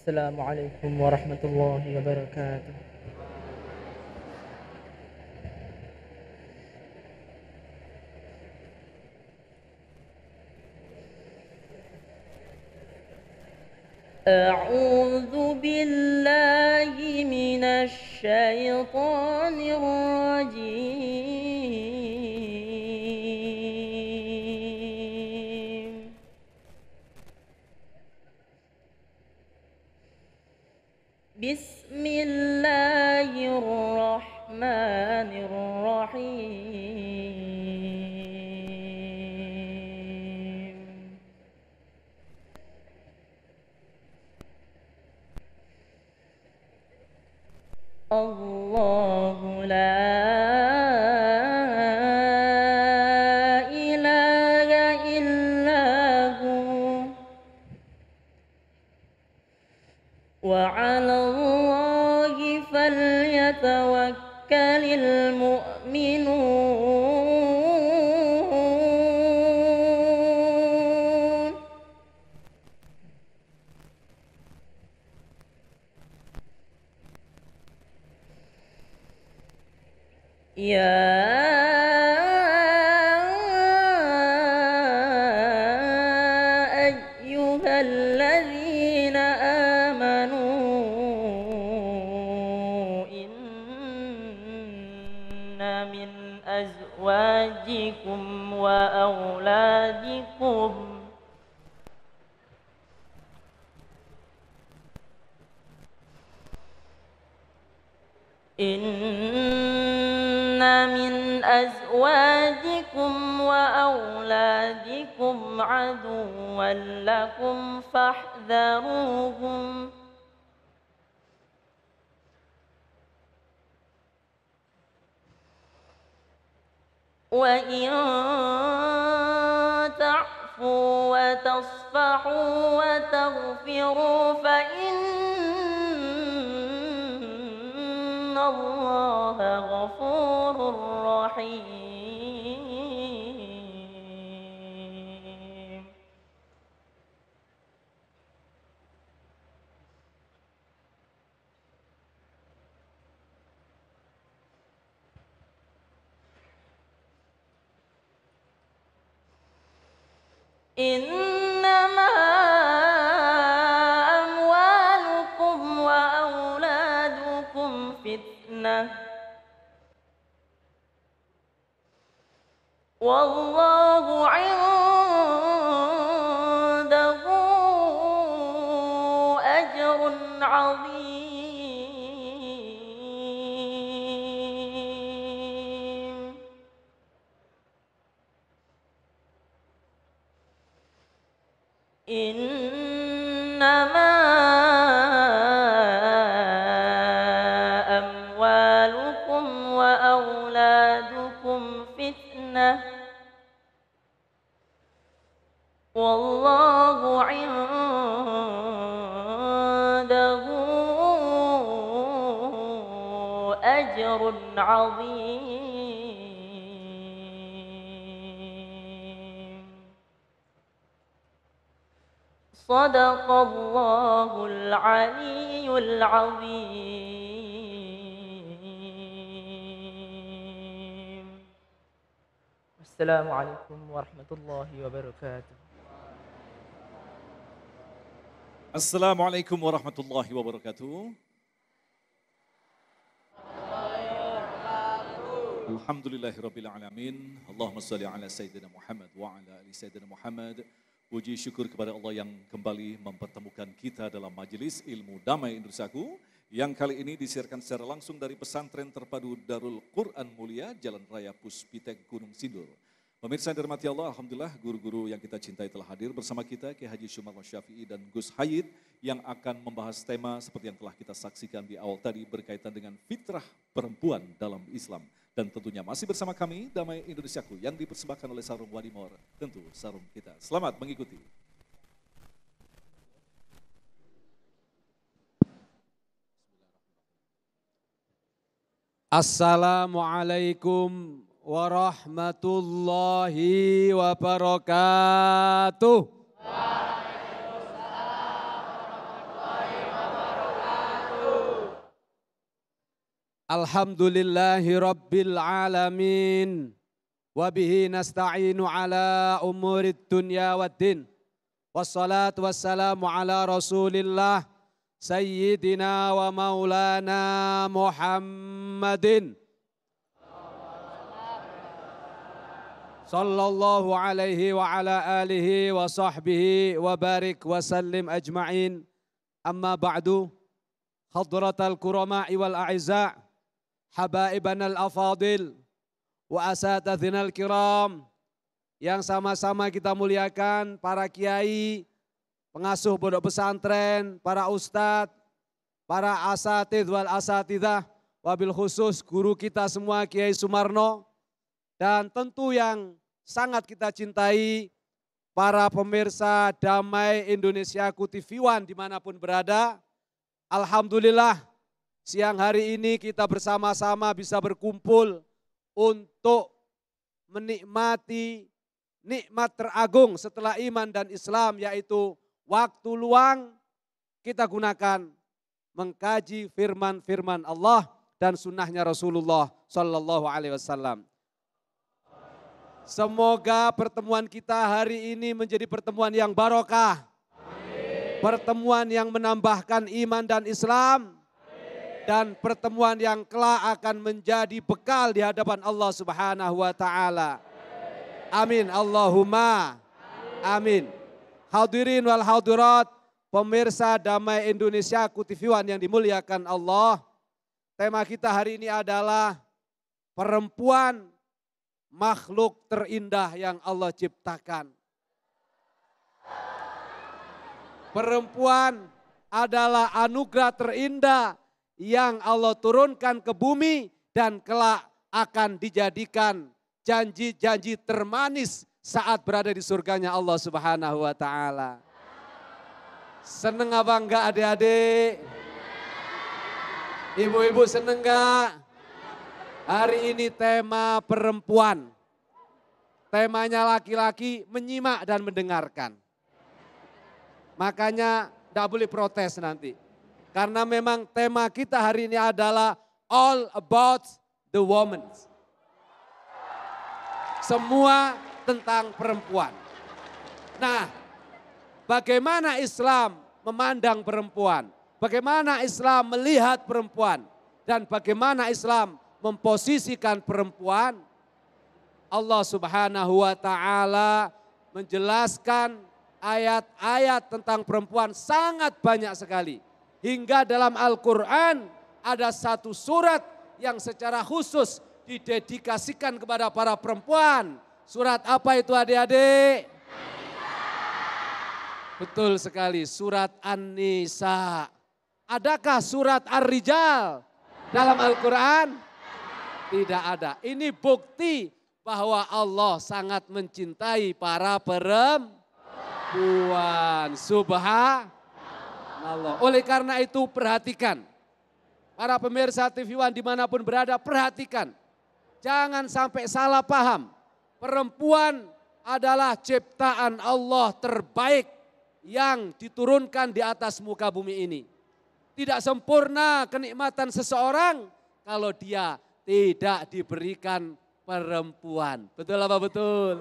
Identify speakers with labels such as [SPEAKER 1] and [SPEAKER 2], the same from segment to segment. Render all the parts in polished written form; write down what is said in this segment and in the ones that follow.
[SPEAKER 1] Assalamualaikum warahmatullahi wabarakatuh. أعوذ بالله من الشيطان الرجيم. بسم الله الرحمن الرحيم. الله لا إله إلا هو وعلى الله فليتوكل المؤمنون. يا أيها الذين آمنوا إن من أزواجكم وأولادكم عدوا لكم فاحذروهم وإن تعفوا وتصفحوا وتغفروا فإن الله غفور رحيم. إنما أموالكم وأولادكم فتنة والله عنده أجر عظيم. إنما أموالكم وأولادكم فتنة والله عنده أجر عظيم. صدق الله العلي العظيم. السلام عليكم ورحمة الله وبركاته.
[SPEAKER 2] Assalamualaikum warahmatullahi wabarakatuh. Alhamdulillahirabbil alamin. Allahumma shalli ala sayyidina Muhammad wa ala ali sayyidina Muhammad. Puji syukur kepada Allah yang kembali mempertemukan kita dalam majelis ilmu damai Indonesiaku yang kali ini disiarkan secara langsung dari pesantren terpadu Darul Quran Mulia Jalan Raya Puspitek Gunung Sindur. Pemirsa yang dirahmati Allah, alhamdulillah guru-guru yang kita cintai telah hadir bersama kita, Kiai Haji Sumarno Syafi'i dan Gus Hayid yang akan membahas tema seperti yang telah kita saksikan di awal tadi berkaitan dengan fitrah perempuan dalam Islam. Dan tentunya masih bersama kami Damai Indonesiaku yang dipersembahkan oleh Sarung Wadimor, tentu sarung kita. Selamat mengikuti.
[SPEAKER 3] Assalamualaikum warahmatullahi wabarakatuh. Waalaikumsalam warahmatullahi wabarakatuh. Alhamdulillahi Rabbil Alamin. Wabihi nasta'inu ala umurid dunya waddin. Wassalatu wassalamu ala Rasulillah Sayyidina wa maulana Muhammadin sallallahu alaihi wa ala alihi wa sahbihi wa barik wa sallim ajma'in. Amma ba'du, hadratal kurama'i wal a'izza', habaibana al-afadil wa asatadzina al-kiram, yang sama-sama kita muliakan, para kiai, pengasuh pondok pesantren, para ustadz, para asatidz wal asatidzah, wabil khusus guru kita semua Kiai Sumarno, dan tentu yang sangat kita cintai para pemirsa Damai Indonesiaku TV One dimanapun berada. Alhamdulillah siang hari ini kita bersama-sama bisa berkumpul untuk menikmati nikmat teragung setelah iman dan Islam, yaitu waktu luang kita gunakan mengkaji firman-firman Allah dan sunnahnya Rasulullah Sallallahu Alaihi Wasallam. Semoga pertemuan kita hari ini menjadi pertemuan yang barokah, pertemuan yang menambahkan iman dan Islam, dan pertemuan yang kelak akan menjadi bekal di hadapan Allah Subhanahu wa Ta'ala. Amin. Allahumma amin. Hadirin wal hadirat, pemirsa Damai Indonesiaku TV One yang dimuliakan Allah. Tema kita hari ini adalah perempuan, makhluk terindah yang Allah ciptakan. Perempuan adalah anugerah terindah yang Allah turunkan ke bumi dan kelak akan dijadikan janji-janji termanis saat berada di surganya Allah Subhanahu wa Ta'ala. Seneng apa enggak adik-adik? Ibu-ibu seneng enggak? Hari ini tema perempuan. Temanya laki-laki menyimak dan mendengarkan. Makanya enggak boleh protes nanti. Karena memang tema kita hari ini adalah all about the woman. Semua tentang perempuan. Nah, bagaimana Islam memandang perempuan? Bagaimana Islam melihat perempuan? Dan bagaimana Islam memposisikan perempuan? Allah Subhanahu wa Ta'ala menjelaskan ayat-ayat tentang perempuan sangat banyak sekali. Hingga dalam Al-Quran ada satu surat yang secara khusus didedikasikan kepada para perempuan. Surat apa itu adik-adik? Betul sekali, surat An-Nisa. Adakah surat Ar-Rijal dalam Al-Quran? Tidak ada. Ini bukti bahwa Allah sangat mencintai para perempuan. Subhanallah. Oleh karena itu perhatikan. Para pemirsa TV One dimanapun berada, perhatikan. Jangan sampai salah paham. Perempuan adalah ciptaan Allah terbaik yang diturunkan di atas muka bumi ini. Tidak sempurna kenikmatan seseorang kalau dia tidak diberikan perempuan. Betul apa betul?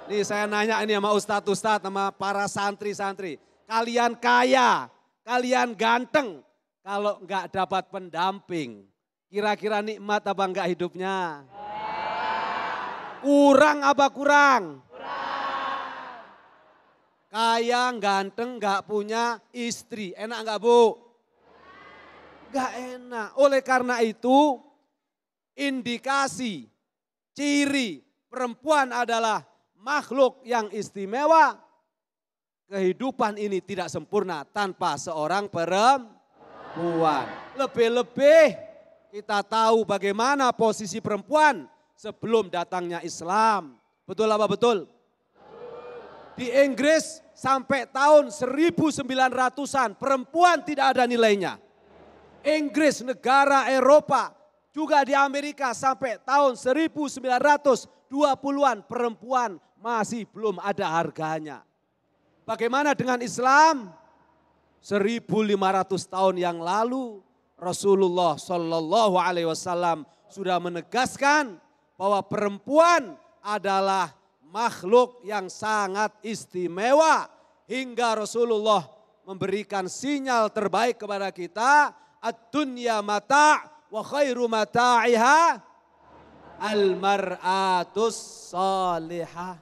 [SPEAKER 3] Nih saya nanya ini sama ustadz-ustadz, sama para santri-santri. Kalian kaya, kalian ganteng, kalau enggak dapat pendamping, kira-kira nikmat apa enggak hidupnya? Kurang apa kurang? Kaya, ganteng, enggak punya istri, enak enggak Bu? Enggak enak. Oleh karena itu, indikasi, ciri perempuan adalah makhluk yang istimewa. Kehidupan ini tidak sempurna tanpa seorang perempuan. Lebih-lebih kita tahu bagaimana posisi perempuan sebelum datangnya Islam. Betul apa betul? Di Inggris sampai tahun 1900-an perempuan tidak ada nilainya. Inggris, negara Eropa, juga di Amerika sampai tahun 1920-an perempuan masih belum ada harganya. Bagaimana dengan Islam? 1500 tahun yang lalu Rasulullah Shallallahu Alaihi Wasallam sudah menegaskan bahwa perempuan adalah makhluk yang sangat istimewa hingga Rasulullah memberikan sinyal terbaik kepada kita, ad-dunya mata' wa khairu mata'iha al-mar'atus salihah.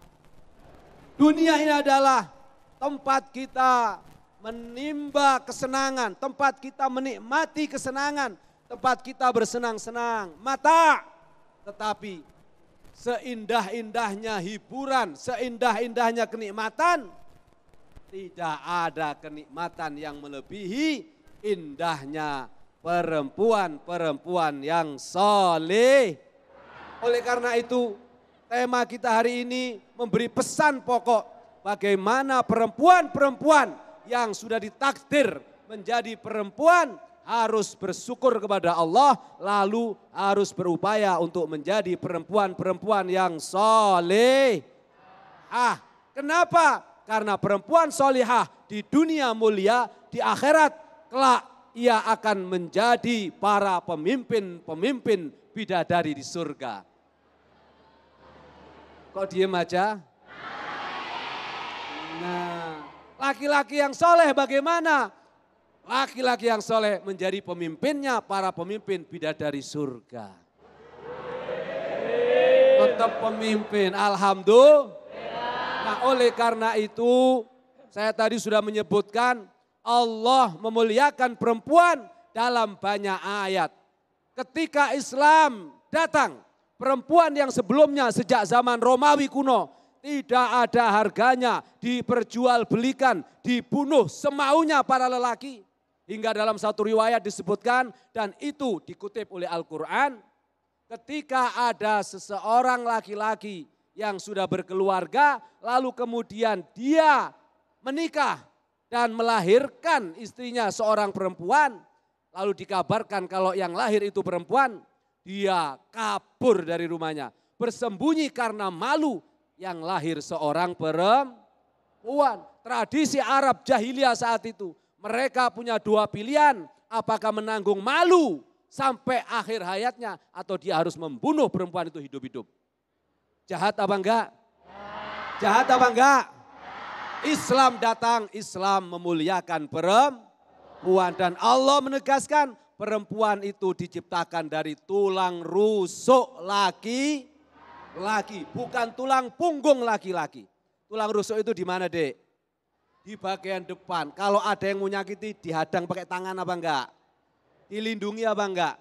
[SPEAKER 3] Dunia ini adalah tempat kita menimba kesenangan, tempat kita menikmati kesenangan, tempat kita bersenang-senang, mata. Tetapi seindah-indahnya hiburan, seindah-indahnya kenikmatan, tidak ada kenikmatan yang melebihi indahnya perempuan-perempuan yang soleh. Oleh karena itu, tema kita hari ini memberi pesan pokok bagaimana perempuan-perempuan yang sudah ditakdir menjadi perempuan harus bersyukur kepada Allah, lalu harus berupaya untuk menjadi perempuan-perempuan yang soleh. Kenapa? Karena perempuan solihah di dunia mulia, di akhirat kelak ia akan menjadi para pemimpin-pemimpin bidadari di surga. Kok diem aja? Nah, laki-laki yang soleh bagaimana? Laki-laki yang soleh menjadi pemimpinnya para pemimpin bidadari surga. Tetap pemimpin, alhamdulillah. Nah, oleh karena itu saya tadi sudah menyebutkan Allah memuliakan perempuan dalam banyak ayat. Ketika Islam datang, perempuan yang sebelumnya sejak zaman Romawi kuno tidak ada harganya, diperjualbelikan, dibunuh semaunya para lelaki. Hingga dalam satu riwayat disebutkan, dan itu dikutip oleh Al-Quran, ketika ada seseorang laki-laki yang sudah berkeluarga, lalu kemudian dia menikah dan melahirkan istrinya seorang perempuan, lalu dikabarkan kalau yang lahir itu perempuan, dia kabur dari rumahnya, bersembunyi karena malu yang lahir seorang perempuan. Tradisi Arab jahiliyah saat itu, mereka punya dua pilihan, apakah menanggung malu sampai akhir hayatnya atau dia harus membunuh perempuan itu hidup-hidup. Jahat apa enggak? Jahat apa enggak? Islam datang, Islam memuliakan perempuan dan Allah menegaskan perempuan itu diciptakan dari tulang rusuk laki-laki, bukan tulang punggung laki-laki. Tulang rusuk itu di mana, Dek? Di bagian depan. Kalau ada yang mau nyakiti dihadang pakai tangan apa enggak? Dilindungi apa enggak?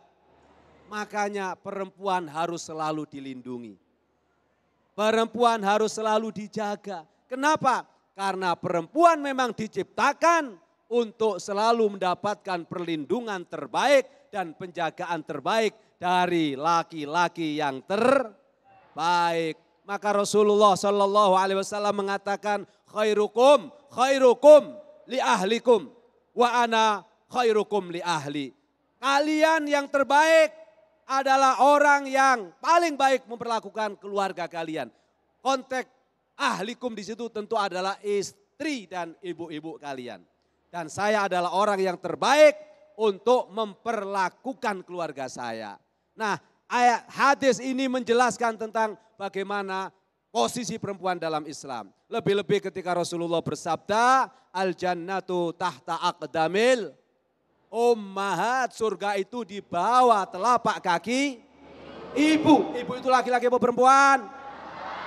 [SPEAKER 3] Makanya perempuan harus selalu dilindungi. Perempuan harus selalu dijaga. Kenapa? Karena perempuan memang diciptakan untuk selalu mendapatkan perlindungan terbaik dan penjagaan terbaik dari laki-laki yang terbaik. Maka Rasulullah Shallallahu Alaihi Wasallam mengatakan, khairukum li ahlikum wa ana khairukum li ahli. Kalian yang terbaik adalah orang yang paling baik memperlakukan keluarga kalian. Konteks ahlikum di situ tentu adalah istri dan ibu-ibu kalian. Dan saya adalah orang yang terbaik untuk memperlakukan keluarga saya. Nah, ayat hadis ini menjelaskan tentang bagaimana posisi perempuan dalam Islam. Lebih-lebih ketika Rasulullah bersabda, al-jannatu tahta aqdamil ummahat, surga itu di bawah telapak kaki ibu. Ibu itu laki-laki atau perempuan?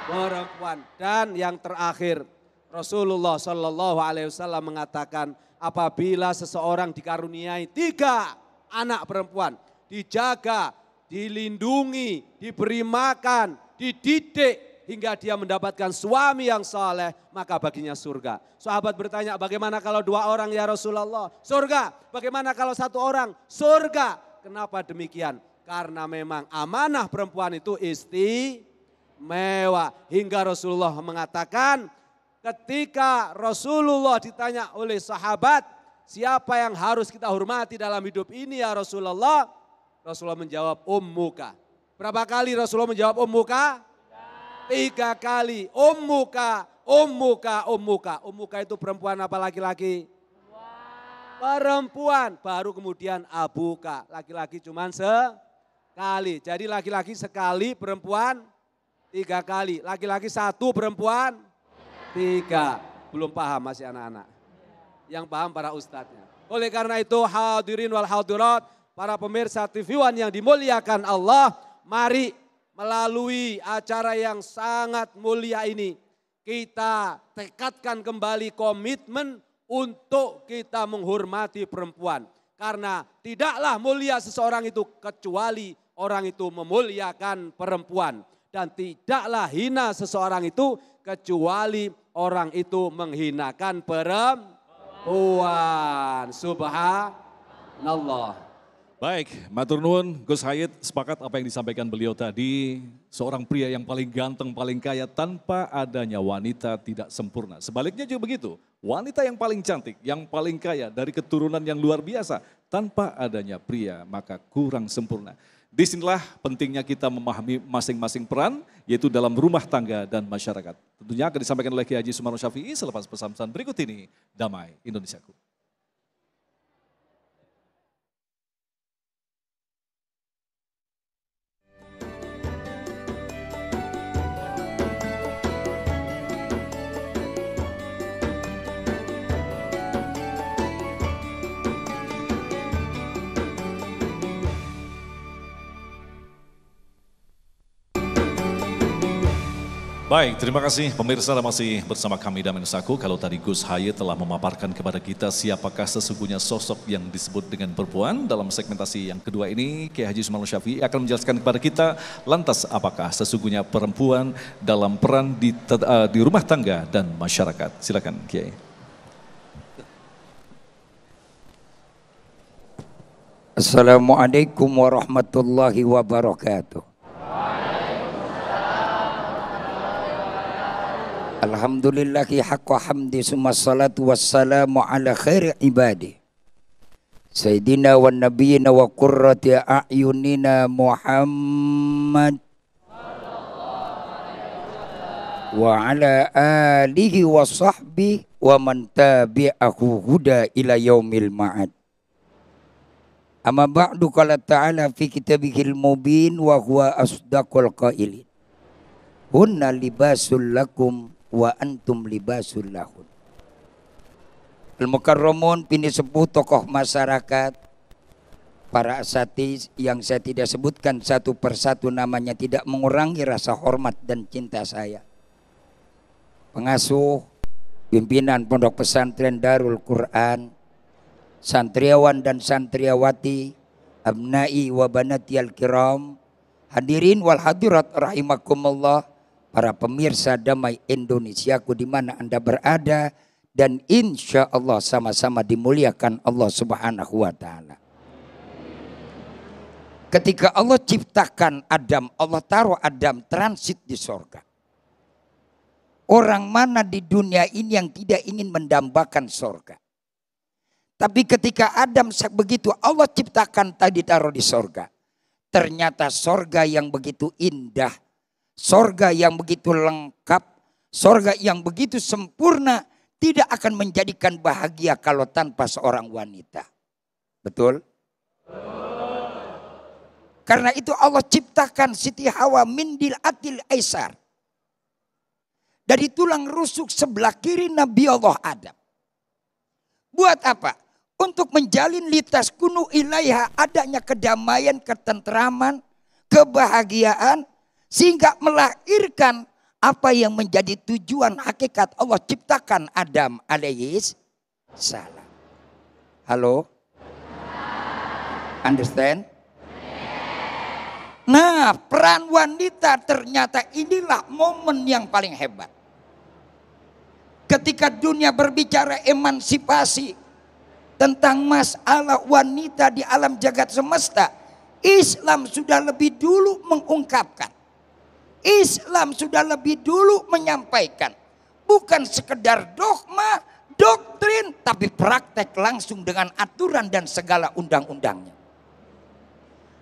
[SPEAKER 3] Perempuan. Dan yang terakhir, Rasulullah Shallallahu Alaihi Wasallam mengatakan, apabila seseorang dikaruniai 3 anak perempuan, dijaga, dilindungi, diberi makan, dididik hingga dia mendapatkan suami yang saleh, maka baginya surga. Sahabat bertanya, bagaimana kalau 2 orang ya Rasulullah? Surga. Bagaimana kalau 1 orang? Surga. Kenapa demikian? Karena memang amanah perempuan itu istimewa. Hingga Rasulullah mengatakan, ketika Rasulullah ditanya oleh sahabat, siapa yang harus kita hormati dalam hidup ini ya Rasulullah? Rasulullah menjawab, ummuka. Berapa kali Rasulullah menjawab ummuka? 3 kali. Ummuka, ummuka, ummuka. Ummuka itu perempuan apa laki-laki? Perempuan baru kemudian abuka. Laki-laki cuman sekali. Jadi laki-laki sekali, perempuan 3 kali. Laki-laki 1, perempuan 3. Belum paham masih anak-anak. Yang paham para ustadznya. Oleh karena itu hadirin wal hadirat, para pemirsa TV One yang dimuliakan Allah, mari melalui acara yang sangat mulia ini, kita tekadkan kembali komitmen untuk kita menghormati perempuan. Karena tidaklah mulia seseorang itu kecuali orang itu memuliakan perempuan. Dan tidaklah hina seseorang itu kecuali orang itu menghinakan perempuan. Subhanallah.
[SPEAKER 2] Baik, matur nuwun Gus Hayat, sepakat apa yang disampaikan beliau tadi. Seorang pria yang paling ganteng, paling kaya, tanpa adanya wanita tidak sempurna. Sebaliknya juga begitu, wanita yang paling cantik, yang paling kaya dari keturunan yang luar biasa, tanpa adanya pria maka kurang sempurna. Disinilah pentingnya kita memahami masing-masing peran, yaitu dalam rumah tangga dan masyarakat. Tentunya akan disampaikan oleh Kiai Haji Sumarno Syafi'i selepas pesan-pesan berikut ini. Damai Indonesiaku. Baik, terima kasih pemirsa masih bersama kami Damai Indonesiaku. Kalau tadi Gus Hayat telah memaparkan kepada kita siapakah sesungguhnya sosok yang disebut dengan perempuan, dalam segmentasi yang kedua ini Kiai Haji Sumarno Syafi'i akan menjelaskan kepada kita lantas apakah sesungguhnya perempuan dalam peran di rumah tangga dan masyarakat. Silakan Kiai.
[SPEAKER 4] Assalamualaikum warahmatullahi wabarakatuh. Alhamdulillahi haqqa hamdi summa salatu wassalamu ala khairi ibadi Sayyidina wa nabiyina wa qurrati a'yunina Muhammad wa ala alihi wa sahbihi wa man tabi'ahu huda ila yaumil ma'ad. Amma ba'du qala ta'ala fi kitabihil mubin wa huwa asdaqul qailin. Hunna libasul lakum wa antum libasul lahun. Al-Mukarramun, pini sepuh tokoh masyarakat, para asatiz yang saya tidak sebutkan satu persatu namanya tidak mengurangi rasa hormat dan cinta saya. Pengasuh, pimpinan Pondok Pesantren Darul Quran, santriawan dan santriawati, abnai wa banati al-kiram, hadirin wal hadirat rahimakumullah, para pemirsa Damai Indonesiaku di mana Anda berada, dan insya Allah sama-sama dimuliakan Allah Subhanahu wa Ta'ala. Ketika Allah ciptakan Adam, Allah taruh Adam transit di sorga. Orang mana di dunia ini yang tidak ingin mendambakan sorga? Tapi ketika Adam begitu Allah ciptakan tadi taruh di sorga, ternyata sorga yang begitu indah, sorga yang begitu lengkap, sorga yang begitu sempurna, tidak akan menjadikan bahagia kalau tanpa seorang wanita. Betul? Karena itu Allah ciptakan Siti Hawa min dil'atil aisar, dari tulang rusuk sebelah kiri Nabi Allah Adam. Buat apa? Untuk menjalin litas kunu ilaiha, adanya kedamaian, ketentraman, kebahagiaan, sehingga melahirkan apa yang menjadi tujuan hakikat Allah ciptakan Adam alaihis salam. Halo? Understand? Nah, peran wanita ternyata inilah momen yang paling hebat. Ketika dunia berbicara emansipasi tentang masalah wanita di alam jagat semesta, Islam sudah lebih dulu mengungkapkan. Islam sudah lebih dulu menyampaikan. Bukan sekedar dogma, doktrin, tapi praktek langsung dengan aturan dan segala undang-undangnya.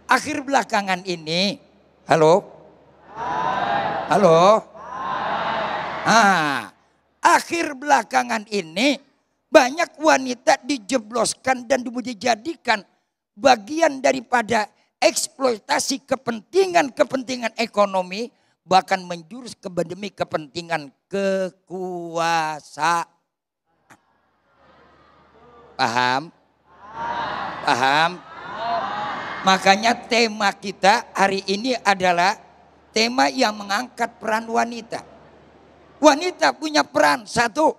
[SPEAKER 4] Akhir belakangan ini, halo? Halo? Akhir belakangan ini Banyak wanita dijebloskan dan dijadikan bagian daripada eksploitasi kepentingan ekonomi, bahkan menjurus demi kepentingan kekuasaan. Paham? Paham? Makanya tema kita hari ini adalah tema yang mengangkat peran wanita. Wanita punya peran. Satu,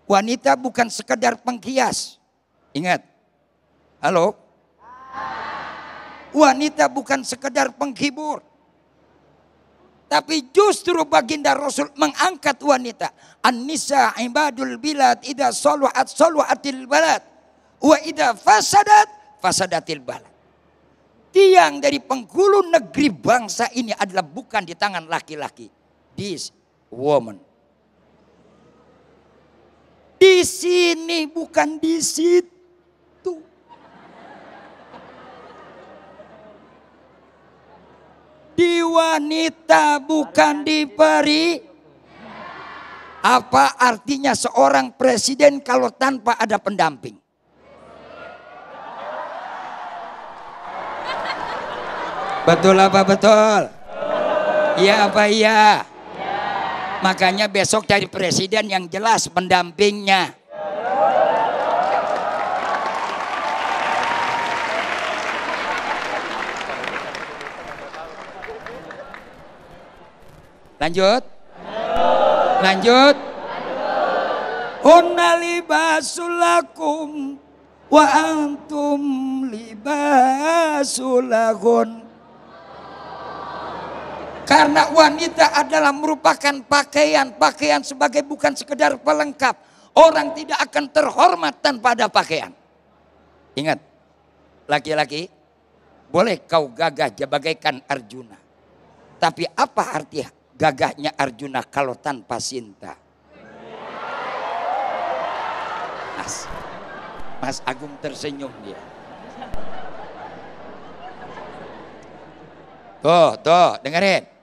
[SPEAKER 4] wanita bukan sekedar penghias. Ingat. Halo? Wanita bukan sekedar penghibur. Tapi justru baginda Rasul mengangkat wanita. An-nisa ibadul bilad idza saluhat saluhatil balad wa idza fasadatil balad. Tiang dari penghulu negeri bangsa ini adalah bukan di tangan laki-laki. This woman. Di sini bukan di situ. Di wanita bukan di peri. Apa artinya seorang presiden kalau tanpa ada pendamping? Betul apa betul? Iya apa iya? Makanya besok cari presiden yang jelas pendampingnya. Lanjut. Lanjut. Hunna libasul lakum wa antum libasul lahun. Karena wanita adalah merupakan pakaian sebagai bukan sekedar pelengkap. Orang tidak akan terhormat tanpa ada pakaian. Ingat, laki-laki boleh kau gagah bagaikan Arjuna. Tapi apa arti gagahnya Arjuna kalau tanpa Sinta? Mas Agung tersenyum dia. Tuh, dengerin.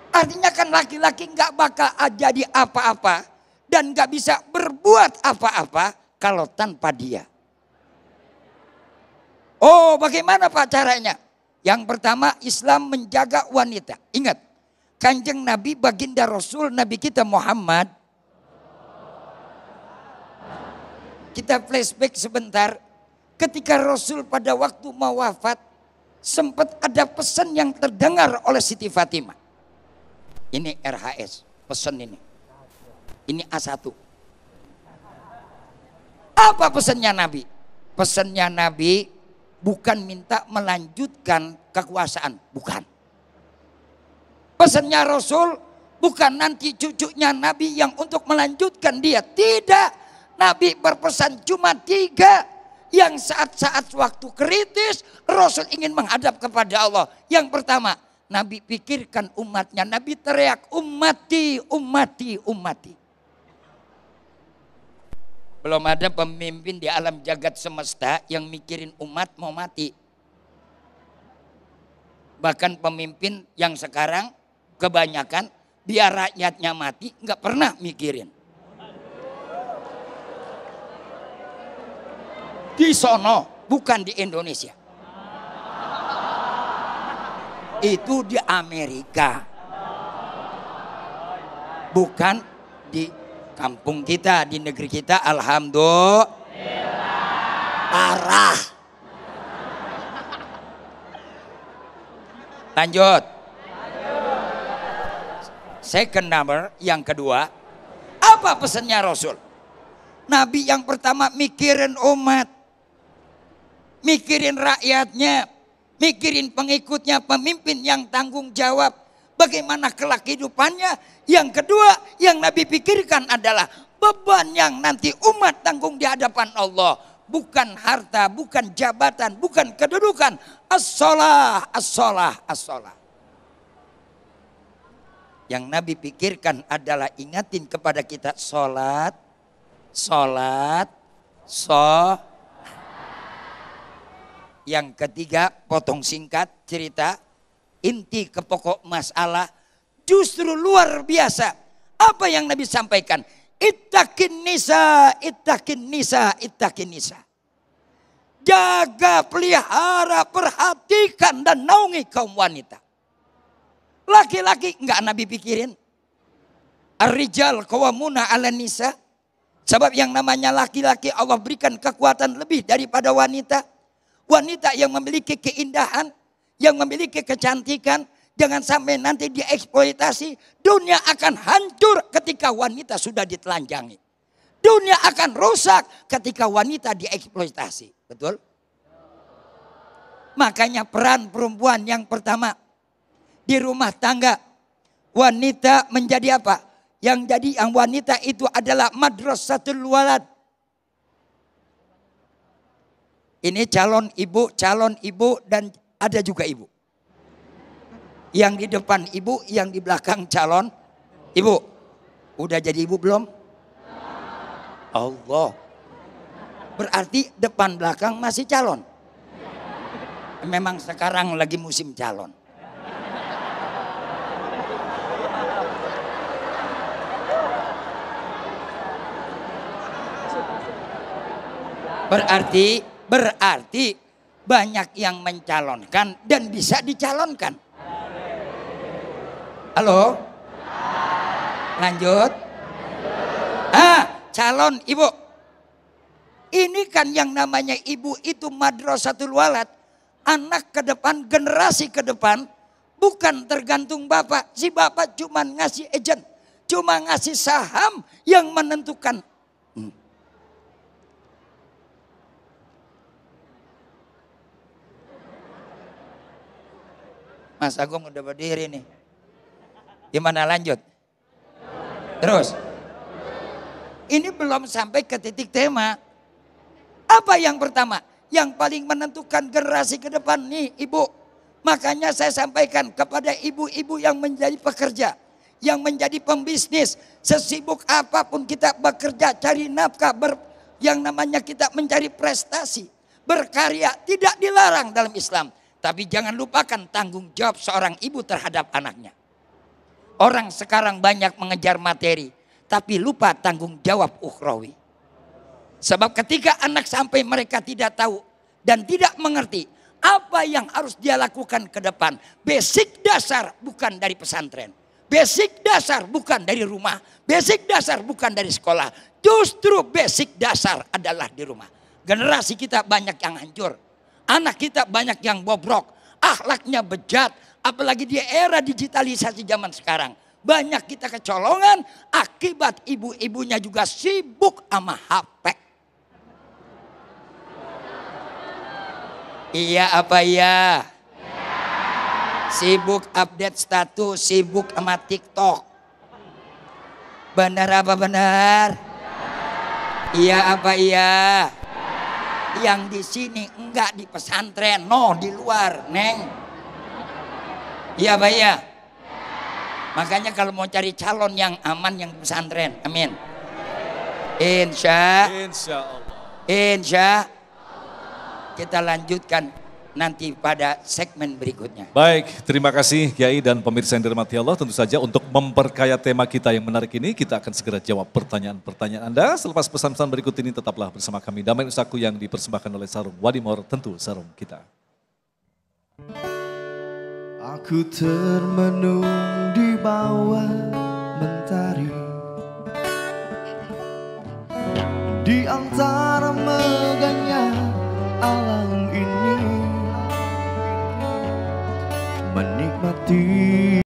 [SPEAKER 4] Artinya kan laki-laki nggak bakal jadi apa-apa dan nggak bisa berbuat apa-apa kalau tanpa dia. Oh, bagaimana Pak caranya? Yang pertama, Islam menjaga wanita. Ingat, Kanjeng Nabi baginda Rasul Nabi kita Muhammad. Kita flashback sebentar. Ketika Rasul pada waktu mau wafat, sempat ada pesan yang terdengar oleh Siti Fatimah. Ini RHS, pesan ini. Ini A1. Apa pesannya Nabi? Pesannya Nabi bukan minta melanjutkan kekuasaan, bukan. Pesannya Rasul bukan nanti cucunya Nabi yang untuk melanjutkan dia, tidak. Nabi berpesan cuma 3 yang saat-saat waktu kritis Rasul ingin menghadap kepada Allah. Yang pertama, Nabi pikirkan umatnya. Nabi teriak, ummati, ummati, ummati. Belum ada pemimpin di alam jagat semesta yang mikirin umat mau mati. Bahkan pemimpin yang sekarang kebanyakan biar rakyatnya mati nggak pernah mikirin. Di sono, bukan di Indonesia. Itu di Amerika. Bukan di kampung kita, di negeri kita. Alhamdulillah. Parah. Lanjut. Second number, yang kedua. Apa pesannya Rasul? Nabi yang pertama mikirin umat. Mikirin rakyatnya, mikirin pengikutnya, pemimpin yang tanggung jawab. Bagaimana kelak kehidupannya. Yang kedua yang Nabi pikirkan adalah beban yang nanti umat tanggung di hadapan Allah. Bukan harta, bukan jabatan, bukan kedudukan. As-shalah, as-shalah, as-shalah. Yang Nabi pikirkan adalah ingatin kepada kita sholat, sholat, sholat. Yang ketiga, potong singkat cerita, inti ke pokok masalah justru luar biasa. Apa yang Nabi sampaikan? Ittaqin nisa, ittaqin nisa, ittaqin nisa. Jaga, pelihara, perhatikan dan naungi kaum wanita. Laki-laki enggak Nabi pikirin. Ar-rijal qawwamuna 'alan nisa. Sebab yang namanya laki-laki Allah berikan kekuatan lebih daripada wanita. Wanita yang memiliki keindahan, yang memiliki kecantikan, jangan sampai nanti dieksploitasi. Dunia akan hancur ketika wanita sudah ditelanjangi. Dunia akan rusak ketika wanita dieksploitasi. Betul? Makanya peran perempuan yang pertama di rumah tangga. Wanita menjadi apa? Yang wanita itu adalah madrasatul walad. Ini calon ibu dan ada juga ibu. Yang di depan ibu, yang di belakang calon ibu. Udah jadi ibu belum? Allah. Berarti depan belakang masih calon. Memang sekarang lagi musim calon. Berarti banyak yang mencalonkan dan bisa dicalonkan. Halo? Lanjut. Calon ibu. Ini kan yang namanya ibu itu madrasatul walad. Anak ke depan, generasi ke depan bukan tergantung bapak. Si bapak cuma ngasih agent, cuma ngasih saham yang menentukan. Mas Agung udah berdiri nih. Gimana lanjut? Terus. Ini belum sampai ke titik tema. Apa yang pertama? Yang paling menentukan generasi ke depan nih ibu. Makanya saya sampaikan kepada ibu-ibu yang menjadi pekerja. Yang menjadi pembisnis. Sesibuk apapun kita bekerja cari nafkah. Yang namanya kita mencari prestasi. Berkarya tidak dilarang dalam Islam. Tapi jangan lupakan tanggung jawab seorang ibu terhadap anaknya. Orang sekarang banyak mengejar materi. Tapi lupa tanggung jawab ukhrawi. Sebab ketika anak sampai mereka tidak tahu. Dan tidak mengerti. Apa yang harus dia lakukan ke depan. Basic dasar bukan dari pesantren. Basic dasar bukan dari rumah. Basic dasar bukan dari sekolah. Justru basic dasar adalah di rumah. Generasi kita banyak yang hancur. Anak kita banyak yang bobrok, akhlaknya bejat, apalagi di era digitalisasi zaman sekarang. Banyak kita kecolongan, akibat ibu-ibunya juga sibuk sama HP. Iya apa iya? Sibuk update status, sibuk sama TikTok. Benar apa benar? Iya apa iya? Yang di sini enggak di pesantren, no di luar, neng. Iya Pak ya. Makanya kalau mau cari calon yang aman yang di pesantren, amin. Insya Allah. Kita lanjutkan nanti pada segmen berikutnya.
[SPEAKER 2] Baik, terima kasih Kiai dan pemirsa yang dirahmati Allah. Tentu saja untuk memperkaya tema kita yang menarik ini, kita akan segera jawab pertanyaan-pertanyaan Anda. Selepas pesan-pesan berikut ini tetaplah bersama kami. Damai Nusaku yang dipersembahkan oleh Sarung Wadimor, tentu sarung kita.
[SPEAKER 5] Aku termenung di bawah mentari, di antara megahnya alam ini, menikmati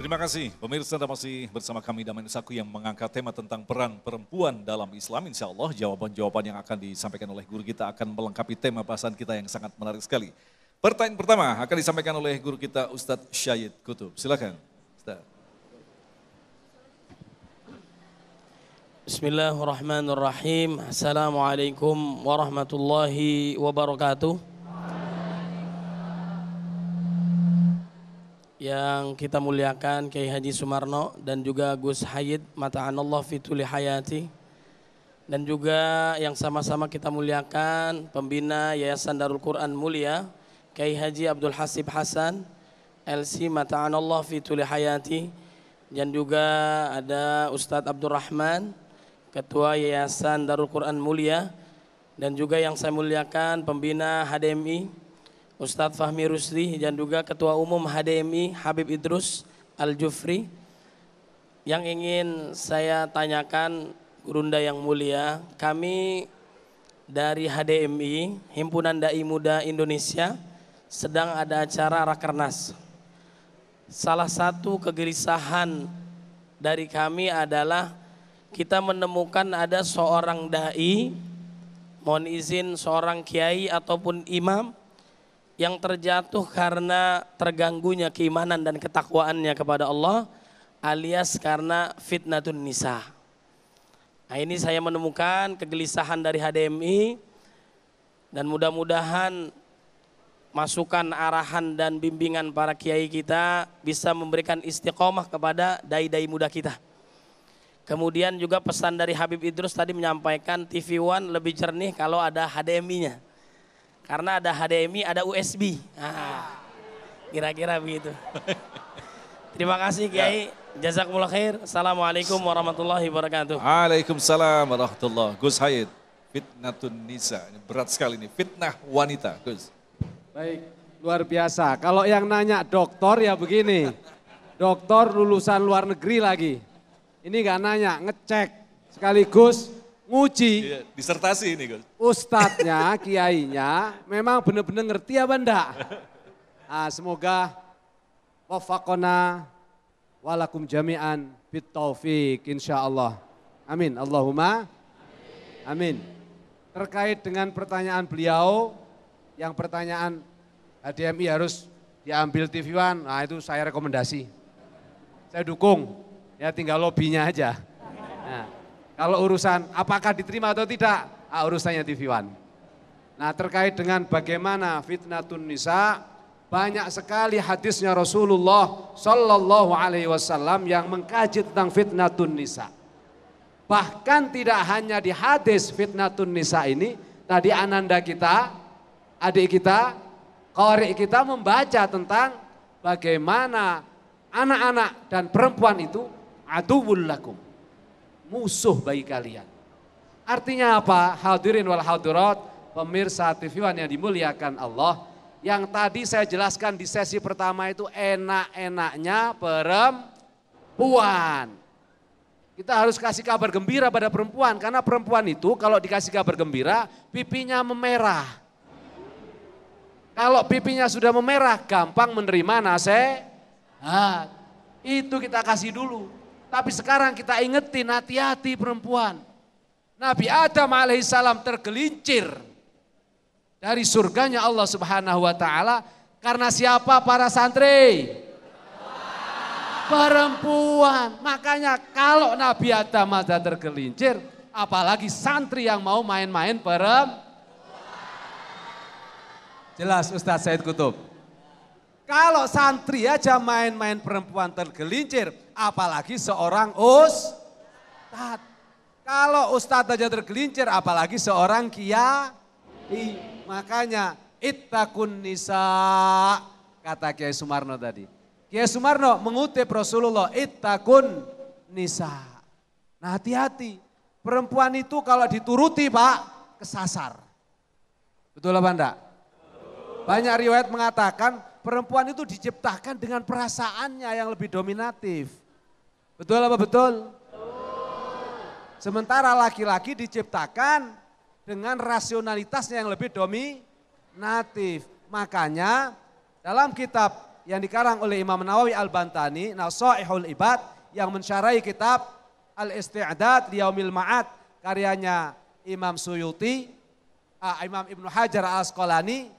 [SPEAKER 2] Terima kasih pemirsa, Anda masih bersama kami Damai Nusaku yang mengangkat tema tentang peran perempuan dalam Islam. Insya Allah jawaban-jawaban yang akan disampaikan oleh guru kita akan melengkapi tema bahasan kita yang sangat menarik sekali. Pertanyaan pertama akan disampaikan oleh guru kita Ustadz Syahid Kutub. Silakan Ustadz.
[SPEAKER 6] Bismillahirrahmanirrahim. Assalamualaikum warahmatullahi wabarakatuh. Yang kita muliakan Kiai Haji Sumarno dan juga Gus Hayid mata'anallah fituli hayati, dan juga yang sama-sama kita muliakan pembina Yayasan Darul Quran Mulia Kiai Haji Abdul Hasib Hasan LC mata'anallah fituli hayati, dan juga ada Ustadz Abdurrahman Ketua Yayasan Darul Quran Mulia, dan juga yang saya muliakan pembina HDMI Ustadz Fahmi Rusli, dan juga Ketua Umum HDMI Habib Idrus Al-Jufri. Yang ingin saya tanyakan Gurunda yang mulia, kami dari HDMI Himpunan Dai Muda Indonesia sedang ada acara Rakernas. Salah satu kegelisahan dari kami adalah kita menemukan ada seorang dai, mohon izin seorang kiai ataupun imam yang terjatuh karena terganggunya keimanan dan ketakwaannya kepada Allah, alias karena fitnatun nisa. Nah, ini saya menemukan kegelisahan dari HDMI, dan mudah-mudahan masukan, arahan dan bimbingan para kiai kita bisa memberikan istiqomah kepada dai-dai muda kita. Kemudian juga pesan dari Habib Idrus tadi menyampaikan TV One lebih jernih kalau ada HDMI-nya. Karena ada HDMI, ada USB. Kira-kira begitu. Terima kasih Kiai. Jazakumullah khair. Assalamualaikum warahmatullahi wabarakatuh.
[SPEAKER 2] Waalaikumsalam warahmatullahi wabarakatuh. Gus Hayid, fitnatun nisa. Ini berat sekali nih, fitnah wanita. Gus.
[SPEAKER 3] Baik, luar biasa. Kalau yang nanya doktor ya begini. Doktor lulusan luar negeri lagi. Ini gak nanya, ngecek sekaligus nguji.
[SPEAKER 2] Iya, disertasi ini Gus.
[SPEAKER 3] Ustadznya, kiainya memang benar-benar ngerti apa enggak? Nah, semoga wafaqona walakum jami'an bit taufik insyaallah. Amin. Allahumma amin. Terkait dengan pertanyaan beliau, yang pertanyaan HDMI harus diambil TV One, nah itu saya rekomendasi. Saya dukung, ya tinggal lobbynya aja. Nah, kalau urusan apakah diterima atau tidak, urusannya TV One. Nah, terkait dengan bagaimana fitnatun nisa, banyak sekali hadisnya Rasulullah Sallallahu Alaihi Wasallam yang mengkaji tentang fitnatun nisa. Bahkan tidak hanya di hadis fitnatun nisa ini, tadi ananda kita, adik kita, qari kita membaca tentang bagaimana anak-anak dan perempuan itu aduwwul lakum, musuh bagi kalian. Artinya apa? Hadirin wal hadirat, pemirsa TV One yang dimuliakan Allah. Yang tadi saya jelaskan di sesi pertama itu enak-enaknya perempuan. Kita harus kasih kabar gembira pada perempuan, karena perempuan itu kalau dikasih kabar gembira, pipinya memerah. Kalau pipinya sudah memerah, gampang menerima nasihat. Itu kita kasih dulu. Tapi sekarang kita ingetin, hati-hati perempuan. Nabi Adam alaihissalam tergelincir dari surganya Allah Subhanahu wa taala karena siapa para santri? Perempuan. Makanya kalau Nabi Adam ada tergelincir, apalagi santri yang mau main-main perempuan. Jelas Ustadz Said Kutub. Kalau santri aja main-main perempuan tergelincir, apalagi seorang ustadz. Kalau ustadz aja tergelincir, apalagi seorang kiai. Makanya ittaqun nisa, kata Kiai Sumarno tadi. Kiai Sumarno mengutip Rasulullah, ittaqun nisa. Nah, hati-hati, perempuan itu kalau dituruti Pak, kesasar. Betul apa enggak? Banyak riwayat mengatakan perempuan itu diciptakan dengan perasaannya yang lebih dominatif. Betul apa betul? Sementara laki-laki diciptakan dengan rasionalitasnya yang lebih dominatif. Makanya dalam kitab yang dikarang oleh Imam Nawawi Al-Bantani, Nasaihul Ibad, yang mensyarahi kitab Al-Isti'dad Liyaumil Ma'ad, karyanya Imam Suyuti, Imam Ibnu Hajar Al-Asqalani,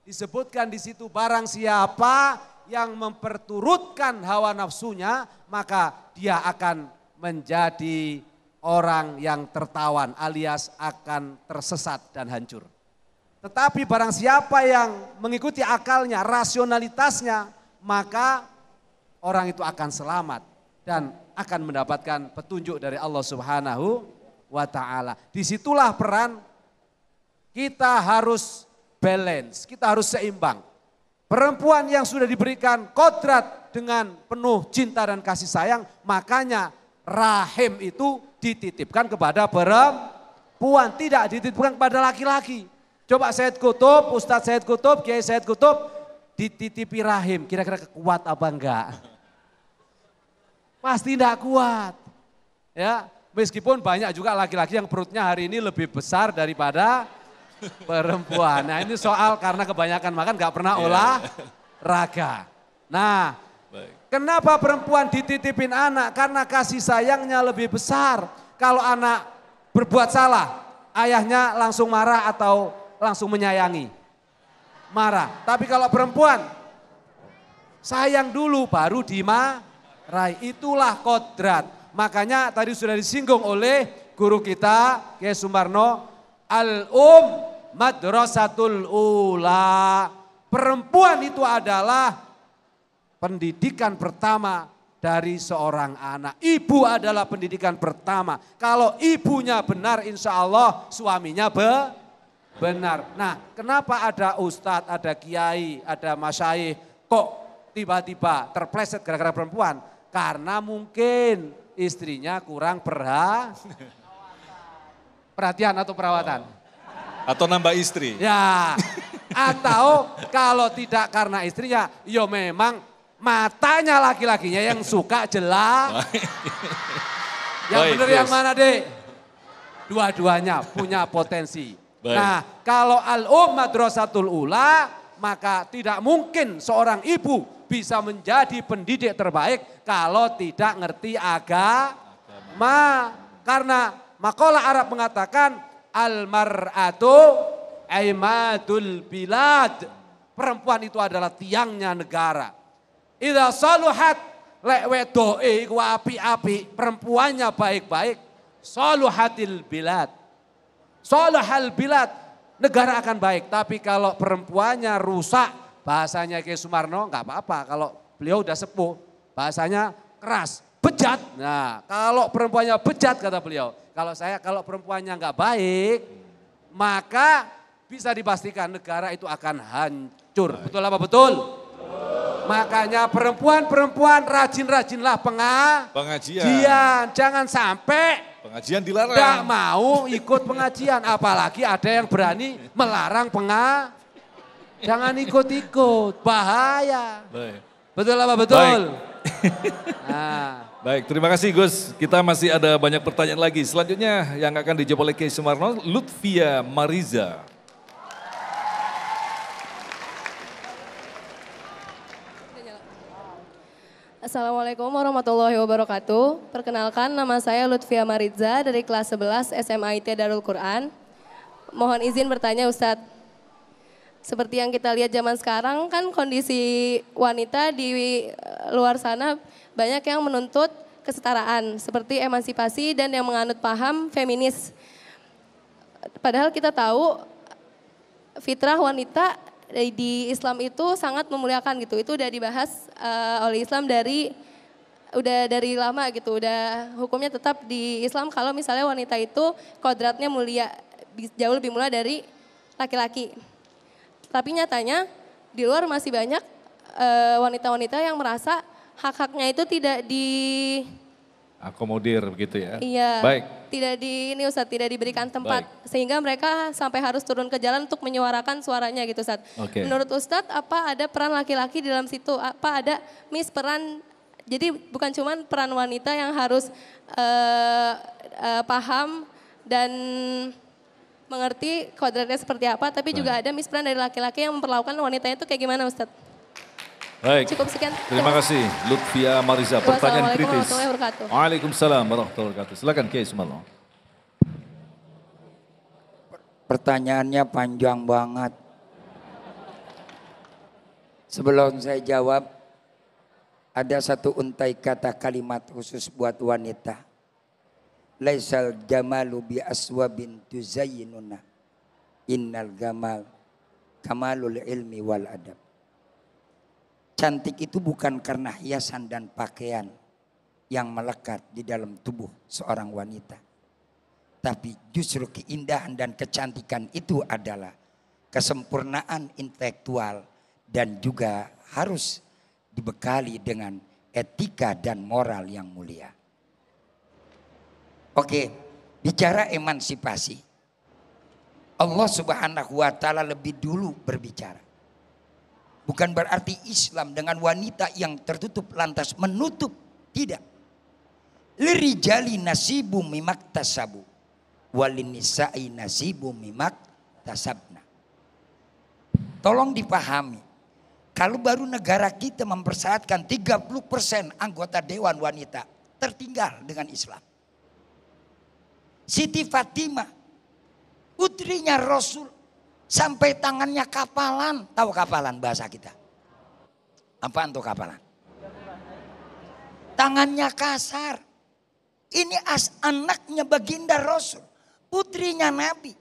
[SPEAKER 3] disebutkan di situ barang siapa yang memperturutkan hawa nafsunya, maka dia akan menjadi orang yang tertawan alias akan tersesat dan hancur. Tetapi barang siapa yang mengikuti akalnya, rasionalitasnya, maka orang itu akan selamat dan akan mendapatkan petunjuk dari Allah Subhanahu wa Ta'ala. Disitulah peran kita harus balance, kita harus seimbang. Perempuan yang sudah diberikan kodrat dengan penuh cinta dan kasih sayang, makanya rahim itu dititipkan kepada perempuan, tidak dititipkan kepada laki-laki. Coba Said Kutub, Ustadz Said Kutub, Kiai Said Kutub, dititipi rahim, kira-kira kuat apa enggak? Pasti enggak kuat. Ya, meskipun banyak juga laki-laki yang perutnya hari ini lebih besar daripada perempuan. Nah ini soal karena kebanyakan makan enggak pernah olahraga. Nah, kenapa perempuan dititipin anak? Karena kasih sayangnya lebih besar. Kalau anak berbuat salah, ayahnya langsung marah atau langsung menyayangi? Marah. Tapi kalau perempuan, sayang dulu baru dimarahi. Itulah kodrat. Makanya tadi sudah disinggung oleh guru kita, Kiai Sumarno, madrasatul ula. Perempuan itu adalah pendidikan pertama dari seorang anak. Ibu adalah pendidikan pertama. Kalau ibunya benar, insya Allah suaminya benar. Nah, kenapa ada ustadz, ada kiai, ada masyayikh kok tiba-tiba terpleset gara-gara perempuan? Karena mungkin istrinya kurang perhatian atau perawatan.
[SPEAKER 2] Atau nambah istri.
[SPEAKER 3] Ya, atau kalau tidak karena istrinya, ya memang matanya laki-lakinya yang suka jelas. Yang benar yang mana, Dek? Dua-duanya punya potensi.
[SPEAKER 2] Baik.
[SPEAKER 3] Nah, kalau madrasatul ula, maka tidak mungkin seorang ibu bisa menjadi pendidik terbaik kalau tidak ngerti agama. Karena makalah Arab mengatakan al-mar'atu aimadul bilad. Perempuan itu adalah tiangnya negara. Idza saluhat lek wedoke ku api-api, perempuannya baik-baik, saluhatil bilad. Saluhal bilad, negara akan baik. Tapi kalau perempuannya rusak, bahasanya Kiai Sumarno enggak apa-apa. Kalau beliau udah sepuh, bahasanya keras, bejat. Nah, kalau perempuannya bejat kata beliau, kalau perempuannya enggak baik, maka bisa dipastikan negara itu akan hancur. Betul apa betul? Makanya perempuan-perempuan rajin-rajinlah pengajian. Jangan sampai
[SPEAKER 2] Pengajian dilarang.
[SPEAKER 3] tidak mau ikut pengajian. Apalagi ada yang berani melarang Jangan ikut-ikut, bahaya.
[SPEAKER 2] Baik.
[SPEAKER 3] Betul apa betul?
[SPEAKER 2] Baik.
[SPEAKER 3] Nah.
[SPEAKER 2] Baik, terima kasih Gus. Kita masih ada banyak pertanyaan lagi. Selanjutnya yang akan dijawab oleh Kiai Sumarno, Lutfia Mariza.
[SPEAKER 7] Assalamualaikum warahmatullahi wabarakatuh. Perkenalkan, nama saya Lutfia Mariza dari kelas 11 SMAIT Darul Quran. Mohon izin bertanya Ustadz. Seperti yang kita lihat zaman sekarang kan kondisi wanita di luar sana banyak yang menuntut kesetaraan seperti emansipasi dan yang menganut paham feminis. Padahal kita tahu fitrah wanita di Islam itu sangat memuliakan gitu. Itu udah dibahas oleh Islam udah dari lama gitu. Udah hukumnya tetap di Islam kalau misalnya wanita itu kodratnya mulia, jauh lebih mulia dari laki-laki. Tapi nyatanya di luar masih banyak wanita-wanita yang merasa hak-haknya itu tidak
[SPEAKER 2] Akomodir begitu ya.
[SPEAKER 7] Iya.
[SPEAKER 2] Baik.
[SPEAKER 7] Tidak diberikan tempat.
[SPEAKER 2] Baik.
[SPEAKER 7] Sehingga mereka sampai harus turun ke jalan untuk menyuarakan suaranya gitu Ustadz.
[SPEAKER 2] Oke.
[SPEAKER 7] Menurut Ustadz apa ada peran laki-laki di dalam situ? Apa ada peran, jadi bukan cuma peran wanita yang harus paham dan mengerti kodratnya seperti apa, tapi juga ada peran dari laki-laki yang memperlakukan wanitanya itu kayak gimana Ustadz?
[SPEAKER 2] Baik.
[SPEAKER 7] Cukup sekian.
[SPEAKER 2] Terima kasih Lutfia Mariza. Pertanyaan
[SPEAKER 7] Wassalamualaikum
[SPEAKER 2] kritis.
[SPEAKER 7] warahmatullahi wabarakatuh.
[SPEAKER 2] Waalaikumsalam warahmatullahi wabarakatuh. Silakan Kiai Sumarno.
[SPEAKER 4] Pertanyaannya panjang banget. Sebelum saya jawab, ada satu untai kata kalimat khusus buat wanita. Laisal jamalu bi aswabin tuzayyinuna. Innal gamal kamalul ilmi wal adab. Cantik itu bukan karena hiasan dan pakaian yang melekat di dalam tubuh seorang wanita. Tapi justru keindahan dan kecantikan itu adalah kesempurnaan intelektual dan juga harus dibekali dengan etika dan moral yang mulia. Oke, bicara emansipasi. Allah Subhanahu wa taala lebih dulu berbicara. Bukan berarti Islam dengan wanita yang tertutup lantas menutup, tidak. Lirijali nasibu mimak tasabu, walinisai nasibu mimak tasabna. Tolong dipahami. Kalau baru negara kita mempersyaratkan 30% anggota dewan wanita, tertinggal dengan Islam. Siti Fatimah, putrinya Rasul, sampai tangannya kapalan. Tahu kapalan bahasa kita? Apaan tuh kapalan? Tangannya kasar. Ini anaknya baginda Rasul, putrinya Nabi.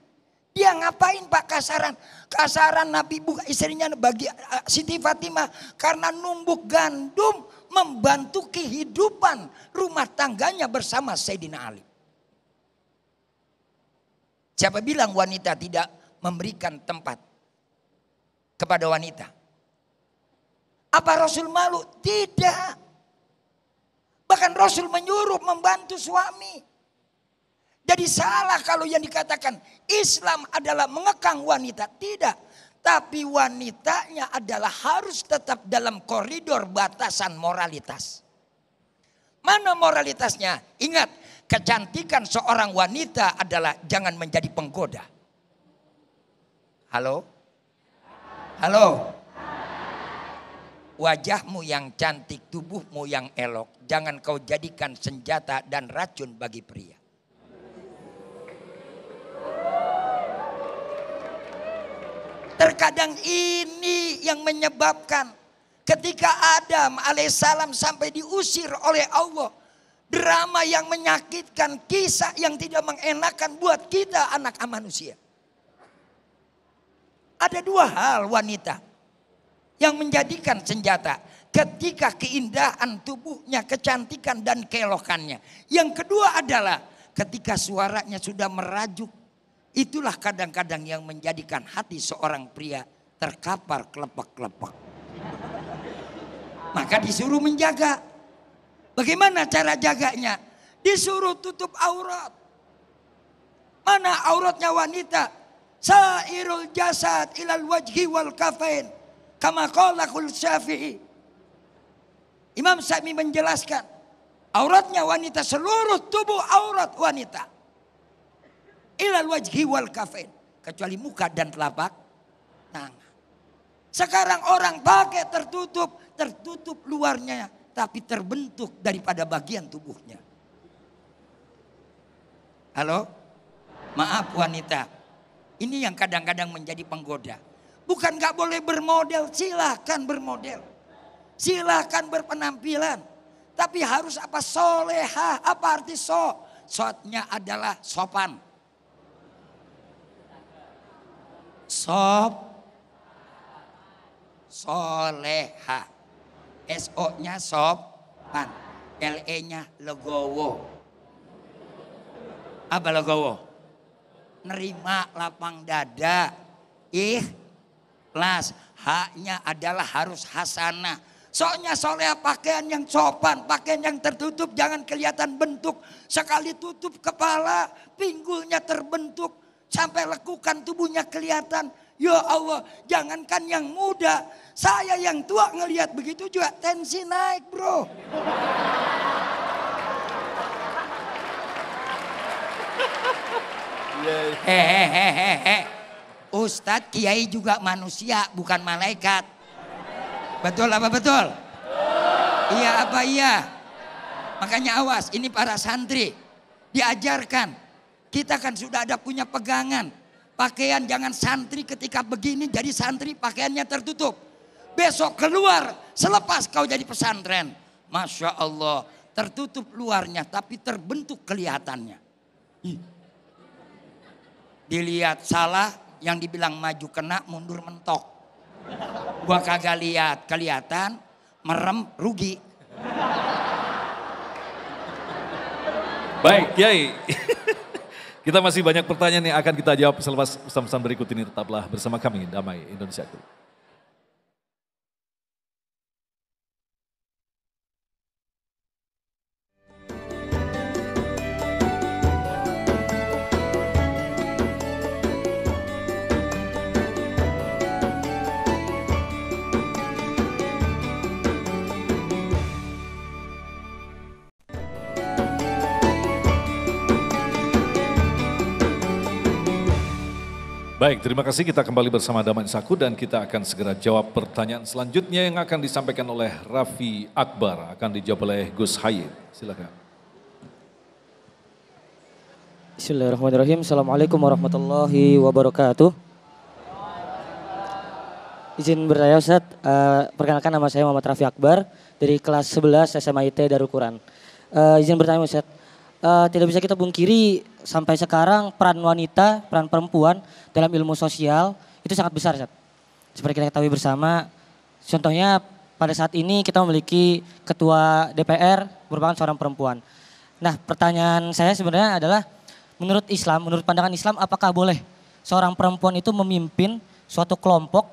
[SPEAKER 4] Dia ngapain Pak kasaran? Kasaran Nabi bukan istrinya bagi Siti Fatimah karena numbuk gandum membantu kehidupan rumah tangganya bersama Sayyidina Ali. Siapa bilang wanita tidak memberikan tempat kepada wanita? Apa Rasul malu? Tidak. Bahkan Rasul menyuruh membantu suami. Jadi salah kalau yang dikatakan Islam adalah mengekang wanita. Tidak. Tapi wanitanya adalah harus tetap dalam koridor batasan moralitas. Mana moralitasnya? Ingat, kecantikan seorang wanita adalah jangan menjadi penggoda. Halo? Halo? Wajahmu yang cantik, tubuhmu yang elok, jangan kau jadikan senjata dan racun bagi pria. Terkadang ini yang menyebabkan ketika Adam alaihissalam sampai diusir oleh Allah. Drama yang menyakitkan, kisah yang tidak mengenakan buat kita anak manusia. Ada dua hal wanita yang menjadikan senjata. Ketika keindahan tubuhnya, kecantikan dan keelokannya. Yang kedua adalah ketika suaranya sudah merajuk. Itulah kadang-kadang yang menjadikan hati seorang pria terkapar kelepek-kelepek. Maka disuruh menjaga. Bagaimana cara jaganya? Disuruh tutup aurat. Mana auratnya wanita? Sairul jasad ilal wajhi wal kafain. Kama qala Syafi'i. Imam Syafi'i menjelaskan. Auratnya wanita, seluruh tubuh aurat wanita. Ilal wajhi wal kafain. Kecuali muka dan telapak tangan. Sekarang orang pakai tertutup luarnya. Tapi terbentuk daripada bagian tubuhnya. Halo? Maaf wanita. Ini yang kadang-kadang menjadi penggoda. Bukan gak boleh bermodel. Silakan bermodel. Silakan berpenampilan. Tapi harus apa? Solehah. Apa arti so? Sotnya adalah sopan. Solehah. SO-nya sopan, LE-nya legowo. Apa legowo? Nerima lapang dada, ikhlas. Haknya adalah harus hasanah. Soalnya soleh pakaian yang sopan, pakaian yang tertutup, jangan kelihatan bentuk. Sekali tutup kepala, pinggulnya terbentuk, sampai lekukan tubuhnya kelihatan. Ya Allah, jangankan yang muda, saya yang tua ngelihat begitu juga tensi naik bro. Hehehe. Ustadz Kiai juga manusia bukan malaikat. Betul apa betul? Iya apa iya? Makanya awas, ini para santri diajarkan. Kita kan sudah ada punya pegangan. Pakaian jangan santri ketika begini jadi santri pakaiannya tertutup. Besok keluar selepas kau jadi pesantren. Masya Allah, tertutup luarnya tapi terbentuk kelihatannya. Dilihat salah, yang dibilang maju kena, mundur mentok. Gua kagak lihat, kelihatan, merem, rugi.
[SPEAKER 2] Baik, Kiai. Kita masih banyak pertanyaan yang akan kita jawab selepas pesan-pesan berikut ini. Tetaplah bersama kami, Damai Indonesiaku. Baik, terima kasih. Kita kembali bersama Damai Indonesiaku dan kita akan segera jawab pertanyaan selanjutnya yang akan disampaikan oleh Raffi Akbar. Akan dijawab oleh Gus Hayid. Silakan.
[SPEAKER 8] Bismillahirrahmanirrahim. Assalamualaikum warahmatullahi wabarakatuh. Izin bertanya Ustaz, perkenalkan nama saya Muhammad Raffi Akbar dari kelas 11 SMA IT Darul Quran. Izin bertanya Ustaz, tidak bisa kita pungkiri sampai sekarang peran wanita, peran perempuan dalam ilmu sosial itu sangat besar Ustaz. Seperti kita ketahui bersama, contohnya pada saat ini kita memiliki ketua DPR merupakan seorang perempuan. Nah pertanyaan saya sebenarnya adalah menurut Islam, menurut pandangan Islam apakah boleh seorang perempuan itu memimpin suatu kelompok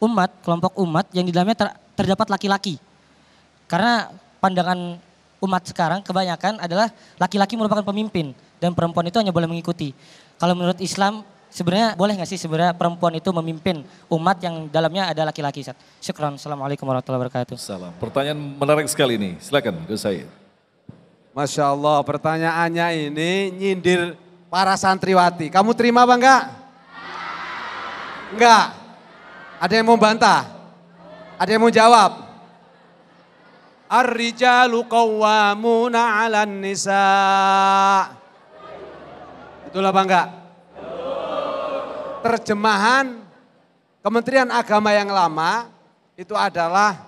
[SPEAKER 8] umat yang di dalamnya terdapat laki-laki? Karena pandangan umat sekarang kebanyakan adalah laki-laki merupakan pemimpin dan perempuan itu hanya boleh mengikuti. Kalau menurut Islam sebenarnya boleh nggak sih sebenarnya perempuan itu memimpin umat yang dalamnya ada laki-laki? Syukran. Assalamualaikum warahmatullahi wabarakatuh.
[SPEAKER 2] Salam. Pertanyaan menarik sekali ini. Silakan Gus Hayid.
[SPEAKER 3] Masya Allah, pertanyaannya ini nyindir para santriwati. Kamu terima apa enggak? Enggak. Ada yang mau bantah? Ada yang mau jawab? Ar-rijalu qawwamuna 'alan nisa. Betul apa enggak? Terjemahan Kementerian Agama yang lama itu adalah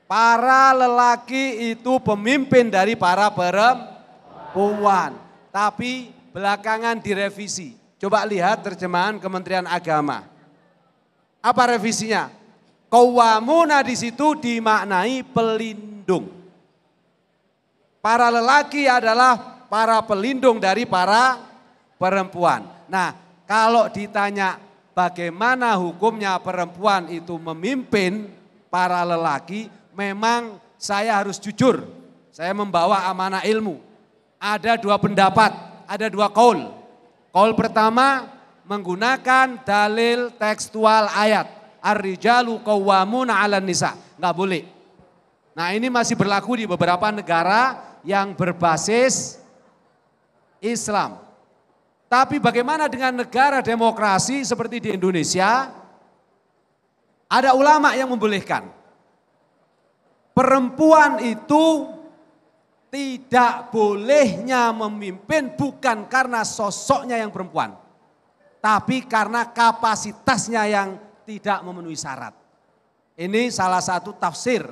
[SPEAKER 3] para lelaki itu pemimpin dari para perempuan. Tapi belakangan direvisi. Coba lihat terjemahan Kementerian Agama. Apa revisinya? Qawwamuna di situ dimaknai pelindung. Para lelaki adalah para pelindung dari para perempuan. Nah, kalau ditanya bagaimana hukumnya perempuan itu memimpin para lelaki, memang saya harus jujur. Saya membawa amanah ilmu. Ada dua pendapat, ada dua qaul. Qaul pertama menggunakan dalil tekstual ayat. Ar-rijalu qawwamuna 'alan nisa. Enggak boleh. Nah, ini masih berlaku di beberapa negara yang berbasis Islam. Tapi bagaimana dengan negara demokrasi seperti di Indonesia? Ada ulama yang membolehkan. Perempuan itu tidak bolehnya memimpin bukan karena sosoknya yang perempuan. Tapi karena kapasitasnya yang tidak memenuhi syarat. Ini salah satu tafsir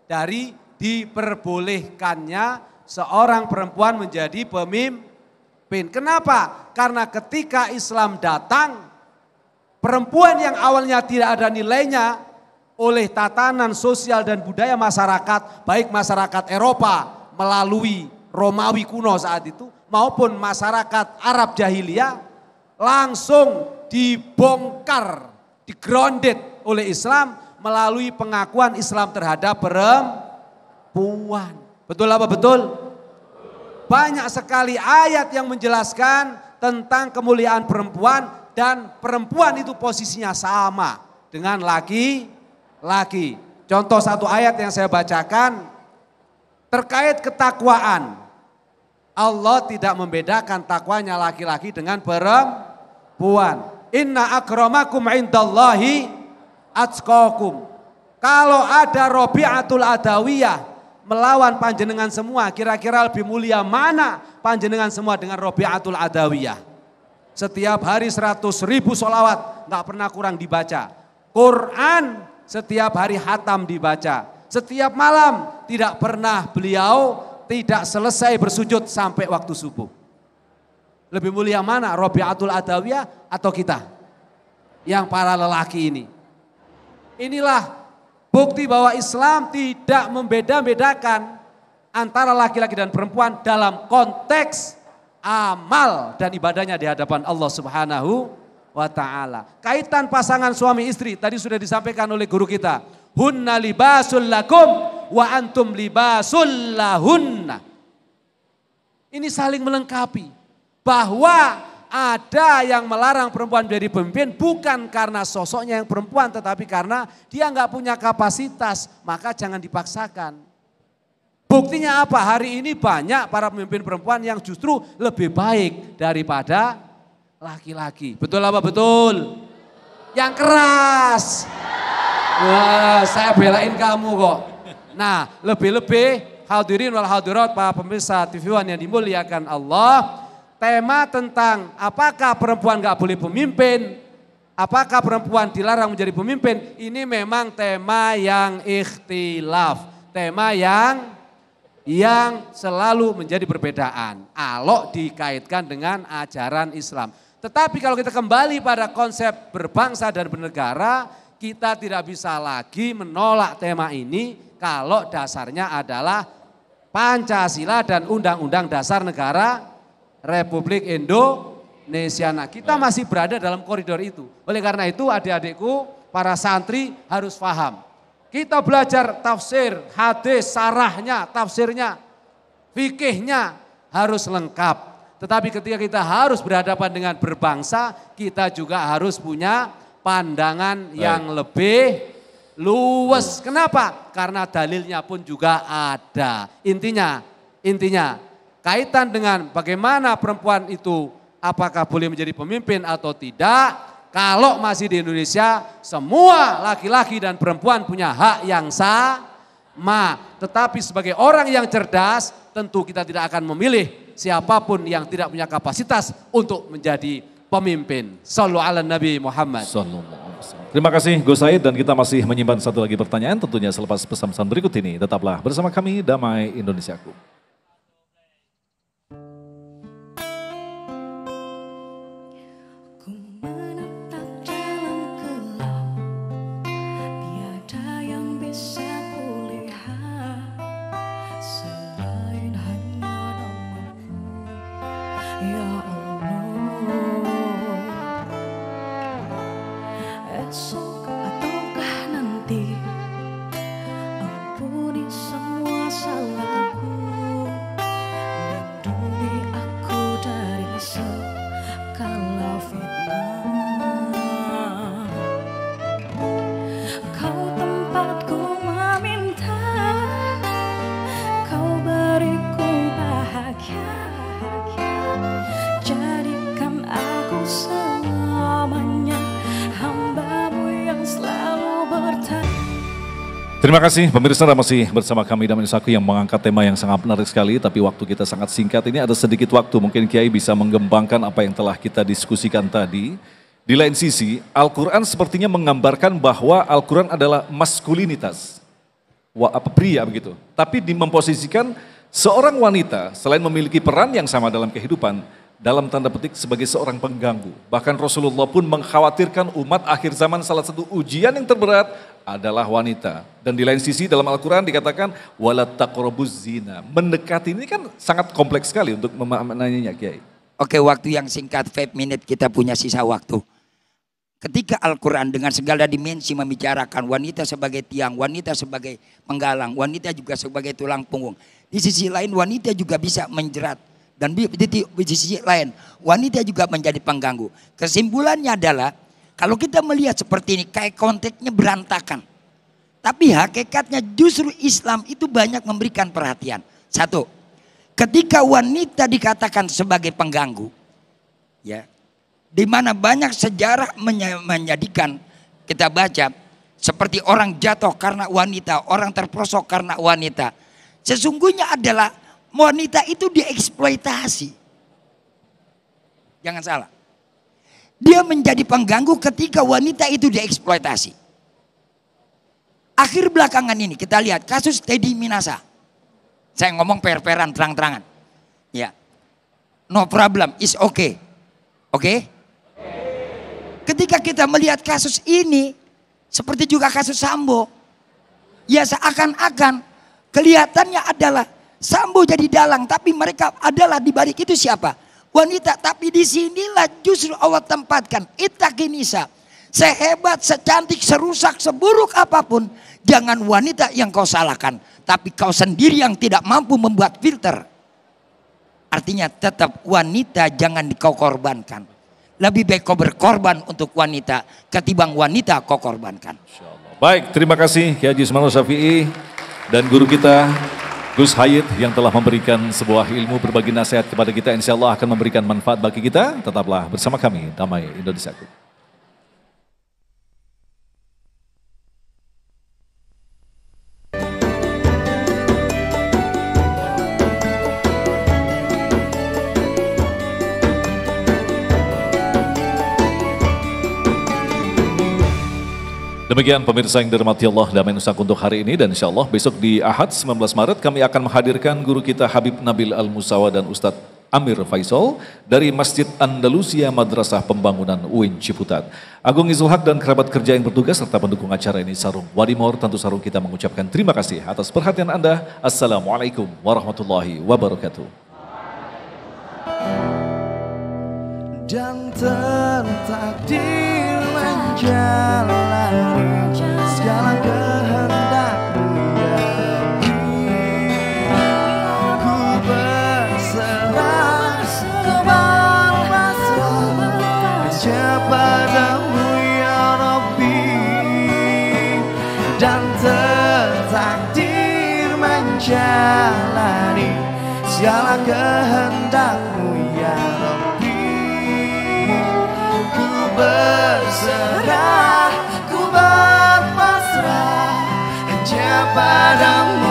[SPEAKER 3] dari diperbolehkannya seorang perempuan menjadi pemimpin. Kenapa? Karena ketika Islam datang, perempuan yang awalnya tidak ada nilainya oleh tatanan sosial dan budaya masyarakat, baik masyarakat Eropa melalui Romawi kuno saat itu, maupun masyarakat Arab jahiliyah, langsung dibongkar, digrounded oleh Islam melalui pengakuan Islam terhadap perempuan. Betul apa betul? Banyak sekali ayat yang menjelaskan tentang kemuliaan perempuan dan perempuan itu posisinya sama dengan laki-laki. Contoh satu ayat yang saya bacakan terkait ketakwaan. Allah tidak membedakan takwanya laki-laki dengan perempuan. Inna akramakum indallahi atqakum. Kalau ada Robi'atul Adawiyah melawan panjenengan semua, kira-kira lebih mulia mana panjenengan semua dengan Robi'atul Adawiyah? Setiap hari 100.000 sholawat, gak pernah kurang dibaca. Quran setiap hari hatam dibaca. Setiap malam tidak pernah beliau tidak selesai bersujud sampai waktu subuh. Lebih mulia mana Robi'atul Adawiyah atau kita? Yang para lelaki ini. Inilah bukti bahwa Islam tidak membeda-bedakan antara laki-laki dan perempuan dalam konteks amal dan ibadahnya di hadapan Allah Subhanahu wa ta'ala. Kaitan pasangan suami istri tadi sudah disampaikan oleh guru kita. Hunna libasul lakum wa antum libasul lahunna. Ini saling melengkapi. Bahwa ada yang melarang perempuan menjadi pemimpin bukan karena sosoknya yang perempuan, tetapi karena dia nggak punya kapasitas, maka jangan dipaksakan. Buktinya apa? Hari ini banyak para pemimpin perempuan yang justru lebih baik daripada laki-laki. Betul apa betul? Yang keras. Wah, saya belain kamu kok. Nah, lebih-lebih hadirin wal hadirat para pemirsa TV One yang dimuliakan Allah. Tema tentang apakah perempuan gak boleh pemimpin, apakah perempuan dilarang menjadi pemimpin, ini memang tema yang ikhtilaf. Tema yang selalu menjadi perbedaan. Kalau dikaitkan dengan ajaran Islam. Tetapi kalau kita kembali pada konsep berbangsa dan bernegara, kita tidak bisa lagi menolak tema ini kalau dasarnya adalah Pancasila dan Undang-Undang Dasar Negara Republik Indonesia. Nah, kita masih berada dalam koridor itu. Oleh karena itu adik-adikku, para santri harus paham. Kita belajar tafsir, hadis, sarahnya, tafsirnya, fikihnya harus lengkap. Tetapi ketika kita harus berhadapan dengan berbangsa, kita juga harus punya pandangan yang lebih luwes. Kenapa? Karena dalilnya pun juga ada. Intinya kaitan dengan bagaimana perempuan itu apakah boleh menjadi pemimpin atau tidak. Kalau masih di Indonesia, semua laki-laki dan perempuan punya hak yang sama. Tetapi sebagai orang yang cerdas, tentu kita tidak akan memilih siapapun yang tidak punya kapasitas untuk menjadi pemimpin. Shallu ala Nabi Muhammad.
[SPEAKER 2] Terima kasih Gus Said, dan kita masih menyimpan satu lagi pertanyaan tentunya selepas pesan-pesan berikut ini. Tetaplah bersama kami, Damai Indonesiaku. Terima kasih pemirsa, masih bersama kami Damai Indonesiaku yang mengangkat tema yang sangat menarik sekali, tapi waktu kita sangat singkat. Ini ada sedikit waktu, mungkin Kiai bisa mengembangkan apa yang telah kita diskusikan tadi. Di lain sisi, Al-Quran sepertinya menggambarkan bahwa Al-Quran adalah maskulinitas, pria begitu. Tapi memposisikan seorang wanita selain memiliki peran yang sama dalam kehidupan, dalam tanda petik sebagai seorang pengganggu. Bahkan Rasulullah pun mengkhawatirkan umat akhir zaman salah satu ujian yang terberat adalah wanita. Dan di lain sisi dalam Al-Quran dikatakan wala taqrabuz zina. Mendekati ini kan sangat kompleks sekali untuk memaknainya, Kiai.
[SPEAKER 4] Oke, waktu yang singkat, 5 menit kita punya sisa waktu. Ketika Al-Quran dengan segala dimensi membicarakan wanita sebagai tiang, wanita sebagai penggalang, wanita juga sebagai tulang punggung. Di sisi lain wanita juga bisa menjerat. Dan di sisi lain wanita juga menjadi pengganggu. Kesimpulannya adalah kalau kita melihat seperti ini kayak konteksnya berantakan. Tapi hakikatnya justru Islam itu banyak memberikan perhatian. Satu, ketika wanita dikatakan sebagai pengganggu, ya, di mana banyak sejarah menjadikan kita baca Seperti orang jatuh karena wanita, orang terperosok karena wanita. Sesungguhnya adalah wanita itu dieksploitasi. Jangan salah. Dia menjadi pengganggu ketika wanita itu dieksploitasi. Akhir belakangan ini kita lihat kasus Teddy Minasa. Saya ngomong per-peran terang-terangan. Ya. No problem, is okay. Oke? Ketika kita melihat kasus ini, seperti juga kasus Sambo, ya seakan-akan kelihatannya adalah Sambo jadi dalang, tapi mereka adalah di balik itu siapa? Wanita. Tapi disinilah justru Allah tempatkan ittaqin nisa. Sehebat, secantik, serusak, seburuk apapun, jangan wanita yang kau salahkan, tapi kau sendiri yang tidak mampu membuat filter. Artinya tetap wanita jangan kau korbankan. Lebih baik kau berkorban untuk wanita ketimbang wanita kau korbankan.
[SPEAKER 2] Baik, terima kasih Kiai Haji Sumarno Syafi'i dan guru kita Gus Hayid yang telah memberikan sebuah ilmu, berbagi nasihat kepada kita. Insya Allah akan memberikan manfaat bagi kita. Tetaplah bersama kami, Damai Indonesiaku. Demikian pemirsa yang dirahmati Allah, Damai Nusaku untuk hari ini, dan insya Allah besok di Ahad 19 Maret kami akan menghadirkan guru kita Habib Nabil Al-Musawa dan Ustadz Amir Faisal dari Masjid Andalusia Madrasah Pembangunan UIN Ciputat. Agung Izul Haq dan kerabat kerja yang bertugas serta pendukung acara ini Sarung Wadimor, tentu Sarung kita mengucapkan terima kasih atas perhatian Anda. Assalamualaikum warahmatullahi wabarakatuh.
[SPEAKER 5] Dan tertakdir menjalani segala kehendakmu ya Rabbi. Ku berserah berpasrah kepadamu ya Rabbi. Dan tertakdir menjalani segala kehendakmu ya Rabbi. Berserah, ku berpasrah hanya padamu.